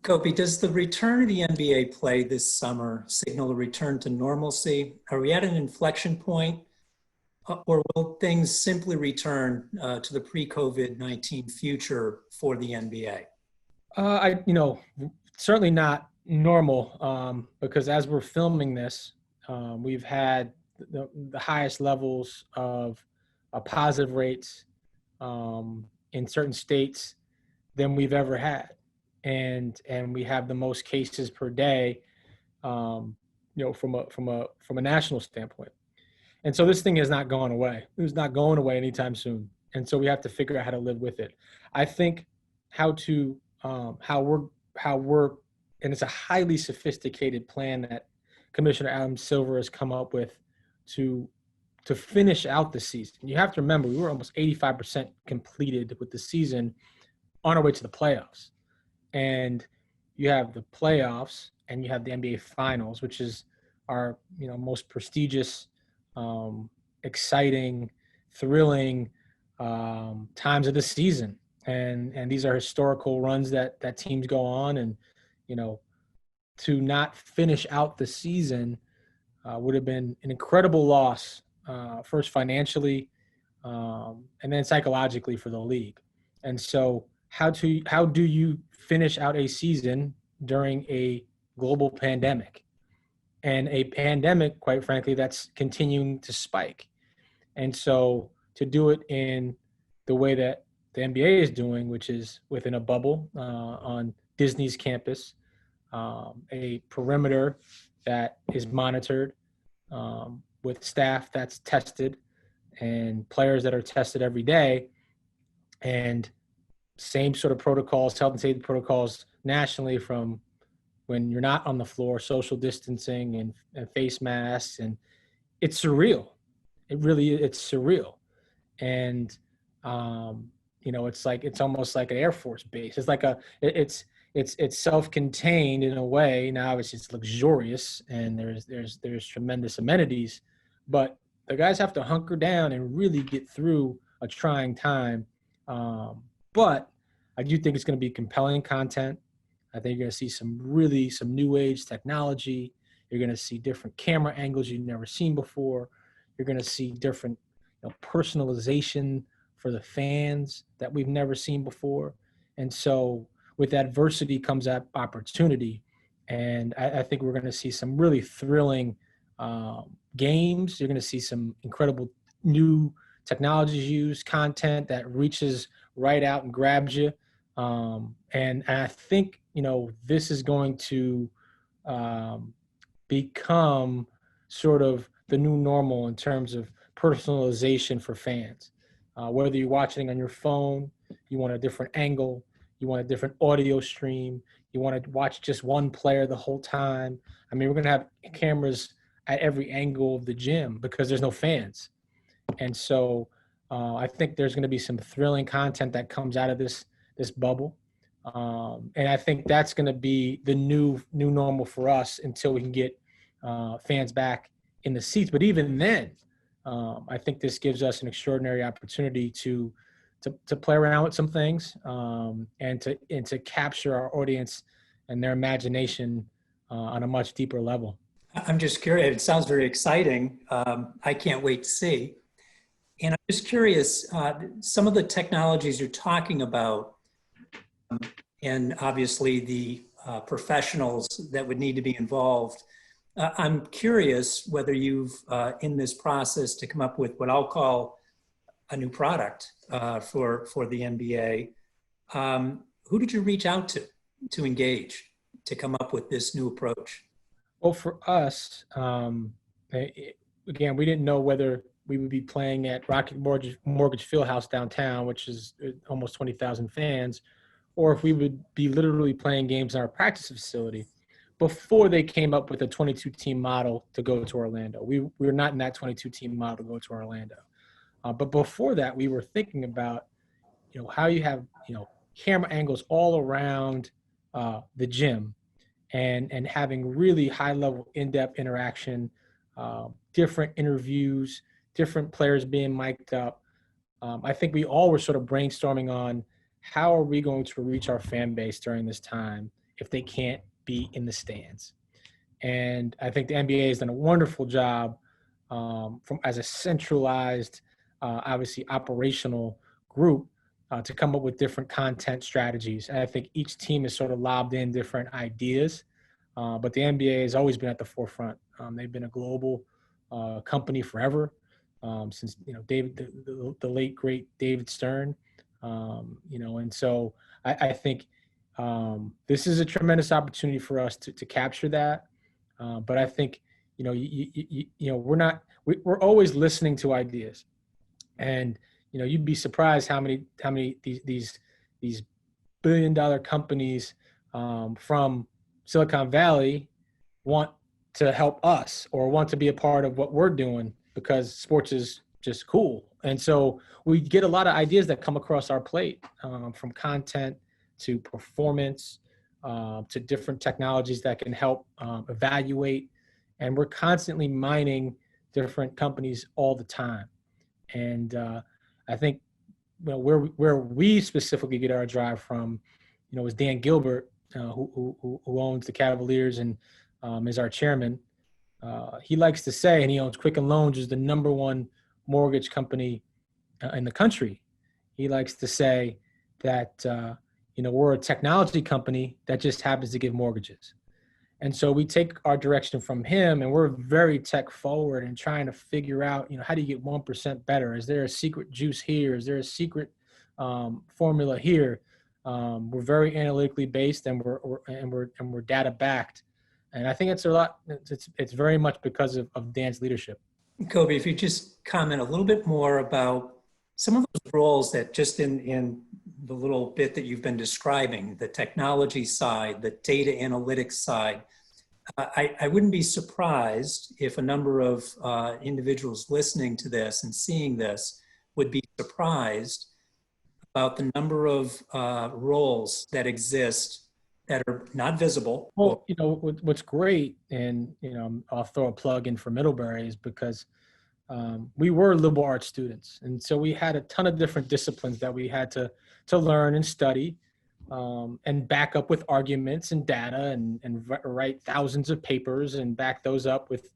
Koby, does the return of the NBA play this summer signal a return to normalcy? Are we at an inflection point, or will things simply return to the pre-COVID-19 future for the NBA? Certainly not normal, because as we're filming this, we've had the highest levels of positive rates in certain states than we've ever had, and we have the most cases per day, from a national standpoint. And so this thing is not going away. It's not going away anytime soon. And so we have to figure out how to live with it. I think how we're, and it's a highly sophisticated plan that Commissioner Adam Silver has come up with to finish out the season. You have to remember, we were almost 85% completed with the season on our way to the playoffs. And you have the playoffs and you have the NBA Finals, which is our, most prestigious, exciting, thrilling times of the season. And these are historical runs that teams go on. And, to not finish out the season would have been an incredible loss, first financially, and then psychologically for the league. And so how do you finish out a season during a global pandemic, and a pandemic, quite frankly, that's continuing to spike? And so to do it in the way that the NBA is doing, which is within a bubble on Disney's campus, a perimeter that is monitored, with staff that's tested and players that are tested every day, and same sort of protocols, health and safety protocols nationally, from when you're not on the floor, social distancing and face masks. And it's surreal. It's surreal. And, it's almost like an Air Force base. It's like it's self-contained in a way. Now, obviously it's luxurious and there's tremendous amenities, but the guys have to hunker down and really get through a trying time. But I do think it's going to be compelling content. I think you're going to see some new age technology. You're going to see different camera angles you've never seen before. You're going to see different personalization for the fans that we've never seen before. And so with adversity comes that opportunity. And I think we're going to see some really thrilling games. You're going to see some incredible new technologies used, content that reaches right out and grabs you. And I think, this is going to become sort of the new normal in terms of personalization for fans. Whether you're watching on your phone, you want a different angle, you want a different audio stream, you want to watch just one player the whole time. I mean, we're going to have cameras at every angle of the gym because there's no fans. And so I think there's going to be some thrilling content that comes out of this bubble. And I think that's going to be the new normal for us until we can get fans back in the seats. But even then, I think this gives us an extraordinary opportunity to play around with some things, and to capture our audience and their imagination on a much deeper level. I'm just curious. It sounds very exciting. I can't wait to see. And I'm just curious, some of the technologies you're talking about, and obviously the professionals that would need to be involved, I'm curious whether you've, in this process, to come up with what I'll call a new product for the NBA. Who did you reach out to engage to come up with this new approach? Well, for us, again, we didn't know whether we would be playing at Rocket Mortgage Fieldhouse downtown, which is almost 20,000 fans, or if we would be literally playing games in our practice facility before they came up with a 22-team model to go to Orlando. We were not in that 22-team model to go to Orlando. But before that, we were thinking about, how you have, camera angles all around the gym, and having really high-level, in-depth interaction, different interviews, different players being mic'd up. I think we all were sort of brainstorming on how are we going to reach our fan base during this time if they can't be in the stands. And I think the NBA has done a wonderful job from as a centralized, obviously operational group to come up with different content strategies. And I think each team has sort of lobbed in different ideas, but the NBA has always been at the forefront. They've been a global company forever, since the late great David Stern, and so I think this is a tremendous opportunity for us to capture that. But I think we're always listening to ideas, and you'd be surprised how many these billion-dollar companies from Silicon Valley want to help us or want to be a part of what we're doing because sports is just cool. And so we get a lot of ideas that come across our plate, from content to performance, to different technologies that can help evaluate. And we're constantly mining different companies all the time. And I think where we specifically get our drive from, is Dan Gilbert, who owns the Cavaliers and is our chairman. He likes to say, and he owns Quicken Loans, is the number one mortgage company in the country. He likes to say that we're a technology company that just happens to give mortgages. And so we take our direction from him, and we're very tech forward and trying to figure out, how do you get 1% better? Is there a secret juice here? Is there a secret formula here? We're very analytically based, and we're data backed. And I think it's a lot. It's very much because of Dan's leadership. Koby, if you just comment a little bit more about some of those roles that just in the little bit that you've been describing, the technology side, the data analytics side, I wouldn't be surprised if a number of individuals listening to this and seeing this would be surprised about the number of roles that exist that are not visible. Well, what's great, and I'll throw a plug in for Middlebury, is because we were liberal arts students, and so we had a ton of different disciplines that we had to learn and study, and back up with arguments and data, and write thousands of papers and back those up with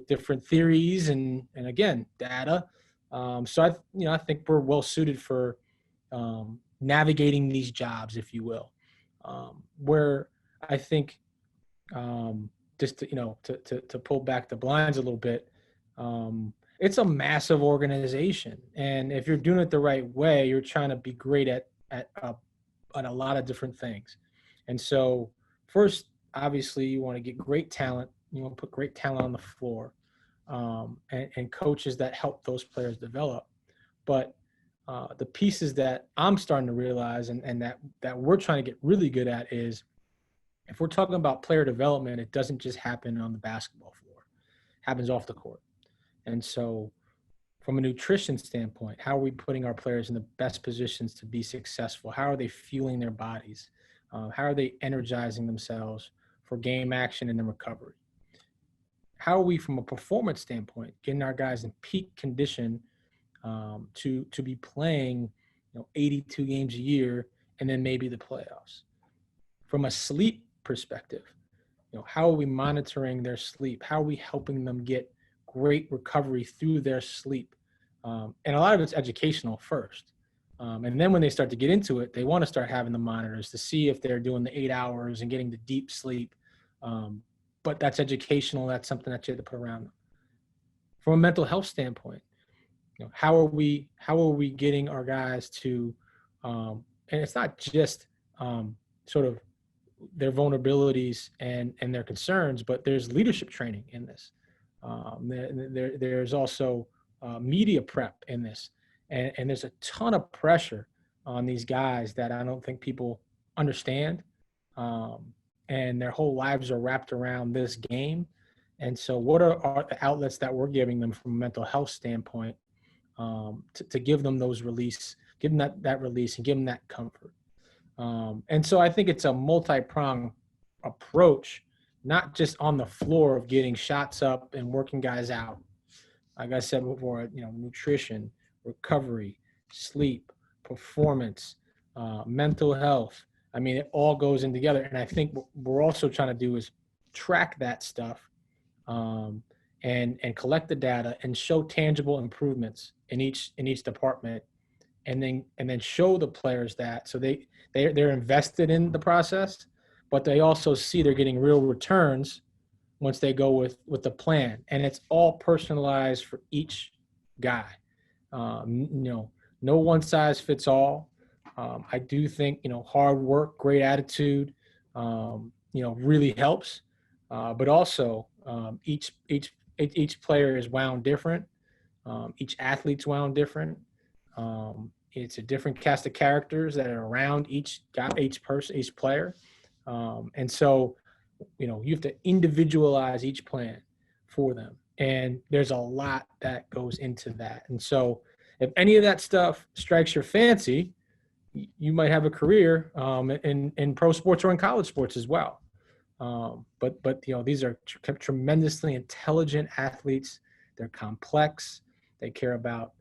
different theories and again data. So I think we're well suited for navigating these jobs, if you will. Where I think just to pull back the blinds a little bit, it's a massive organization, and if you're doing it the right way, you're trying to be great at a lot of different things. And so first, obviously, you want to get great talent. You want to put great talent on the floor, and coaches that help those players develop. But the pieces that I'm starting to realize and that we're trying to get really good at is, if we're talking about player development, it doesn't just happen on the basketball floor. It happens off the court. And so from a nutrition standpoint, how are we putting our players in the best positions to be successful? How are they fueling their bodies? How are they energizing themselves for game action and then recovery? How are we, from a performance standpoint, getting our guys in peak condition to be playing 82 games a year and then maybe the playoffs? From a sleep perspective, how are we monitoring their sleep? How are we helping them get great recovery through their sleep? And a lot of it's educational first. And then when they start to get into it, they want to start having the monitors to see if they're doing the 8 hours and getting the deep sleep. But that's educational. That's something that you have to put around them. From a mental health standpoint, how are we getting our guys to, and it's not just sort of their vulnerabilities and their concerns, but there's leadership training in this. There's also media prep in this, and there's a ton of pressure on these guys that I don't think people understand, and their whole lives are wrapped around this game. And so what are the outlets that we're giving them from a mental health standpoint to give them those release, give them that release and give them that comfort? And so I think it's a multi-pronged approach, not just on the floor of getting shots up and working guys out. Like I said before, nutrition, recovery, sleep, performance, mental health, I mean, it all goes in together. And I think what we're also trying to do is track that stuff, and collect the data and show tangible improvements in each department, and then show the players that, so they're invested in the process, but they also see they're getting real returns once they go with the plan, and it's all personalized for each guy. No one size fits all. I do think, hard work, great attitude, really helps. But also, each player is wound different. Each athlete's wound different. It's a different cast of characters that are around each person, each player. And so, you have to individualize each plan for them. And there's a lot that goes into that. And so if any of that stuff strikes your fancy, you might have a career in pro sports or in college sports as well. But these are tremendously intelligent athletes. They're complex. They care about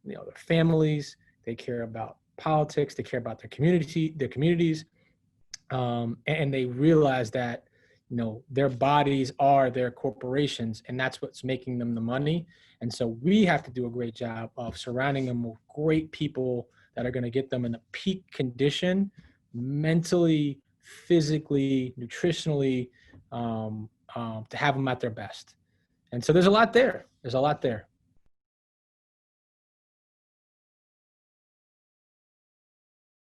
their families. They care about politics. They care about their communities, and they realize that their bodies are their corporations, and that's what's making them the money. And so we have to do a great job of surrounding them with great people that are going to get them in the peak condition, mentally, physically, nutritionally, to have them at their best. And so there's a lot there.